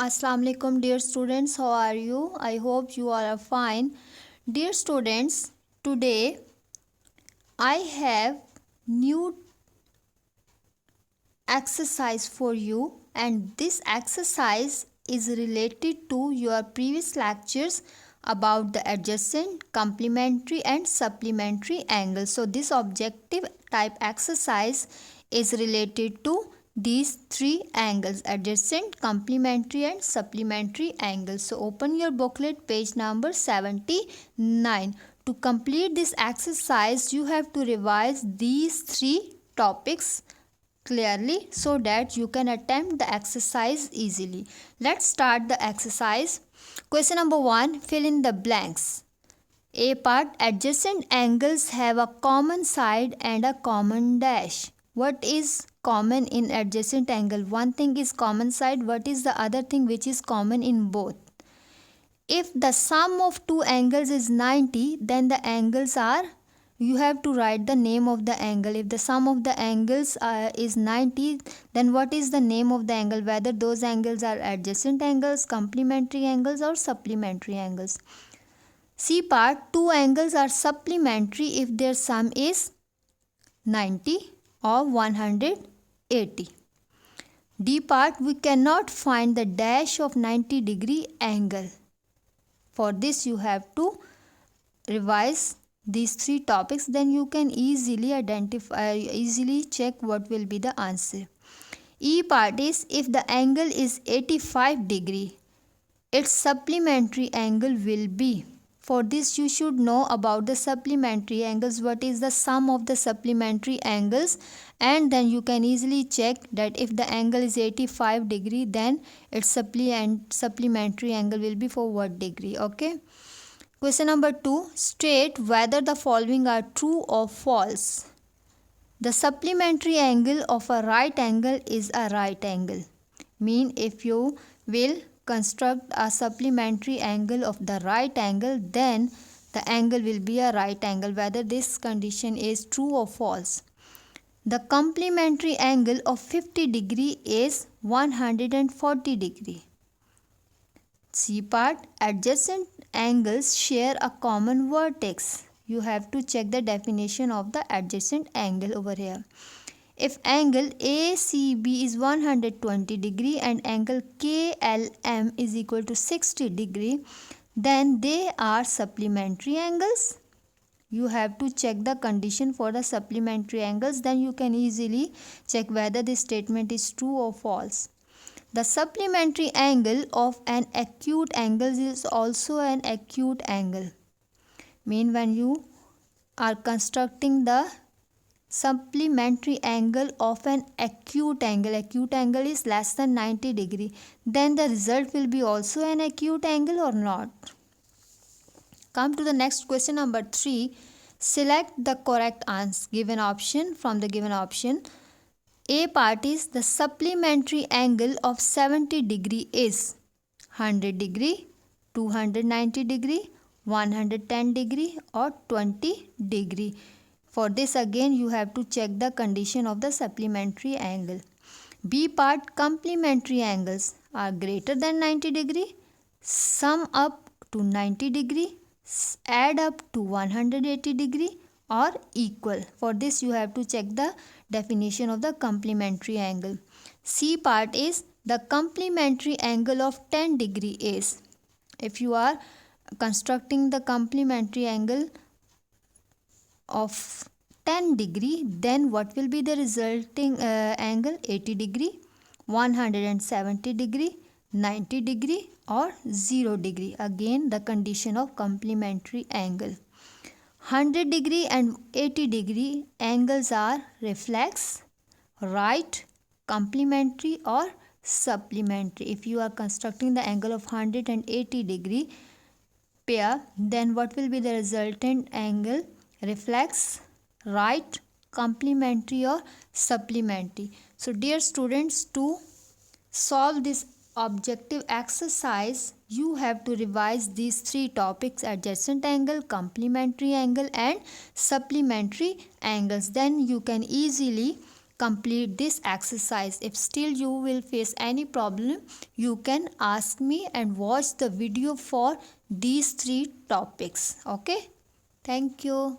Assalamu alaikum dear students, how are you? I hope you are fine. Dear students, today I have new exercise for you, and this exercise is related to your previous lectures about the adjacent, complementary and supplementary angles. So this objective type exercise is related to these three angles: adjacent, complementary and supplementary angles. So open your booklet, page number 79. To complete this exercise, you have to revise these three topics clearly so that you can attempt the exercise easily. Let's start the exercise. Question number 1, fill in the blanks. A part: adjacent angles have a common side and a common dash. What is common in adjacent angle? One thing is common side. What is the other thing which is common in both? If the sum of two angles is 90, then the angles are, you have to write the name of the angle. If the sum of the angles is 90, then what is the name of the angle? Whether those angles are adjacent angles, complementary angles or supplementary angles. C part: two angles are supplementary if their sum is 90 or 180. D part: we cannot find the dash of 90-degree angle. For this you have to revise these three topics, then you can easily check what will be the answer. E part is: if the angle is 85 degree, its supplementary angle will be. For this you should know about the supplementary angles, what is the sum of the supplementary angles, and then you can easily check that if the angle is 85 degree, then its supplementary angle will be for what degree. Okay. Question number 2, state whether the following are true or false. The supplementary angle of a right angle is a right angle. Mean if you will construct a supplementary angle of the right angle, then the angle will be a right angle, whether this condition is true or false. The complementary angle of 50 degree is 140 degree. C part: adjacent angles share a common vertex. You have to check the definition of the adjacent angle over here. If angle ACB is 120 degree and angle KLM is equal to 60 degree, then they are supplementary angles. You have to check the condition for the supplementary angles, then you can easily check whether this statement is true or false. The supplementary angle of an acute angle is also an acute angle. Mean when you are constructing the supplementary angle of an acute angle is less than 90 degree, then the result will be also an acute angle or not. Come to the next question number 3. Select the correct answer given option from the given option. A part is: the supplementary angle of 70 degree is 100 degree, 290 degree, 110 degree or 20 degree. For this again you have to check the condition of the supplementary angle. B part: complementary angles are greater than 90 degree, sum up to 90 degree, add up to 180 degree or equal. For this you have to check the definition of the complementary angle. C part is: the complementary angle of 10 degree is. If you are constructing the complementary angle of 10 degree, then what will be the resulting angle? 80 degree, 170 degree, 90 degree or 0 degree. Again the condition of complementary angle. 100 degree and 80 degree angles are reflex, right, complementary or supplementary. If you are constructing the angle of 100 and 80 degree pair, then what will be the resultant angle? Reflex, right, complementary or supplementary. So dear students, to solve this objective exercise, you have to revise these three topics: adjacent angle, complementary angle and supplementary angles. Then you can easily complete this exercise. If still you will face any problem, you can ask me and watch the video for these 3 topics. Okay, thank you.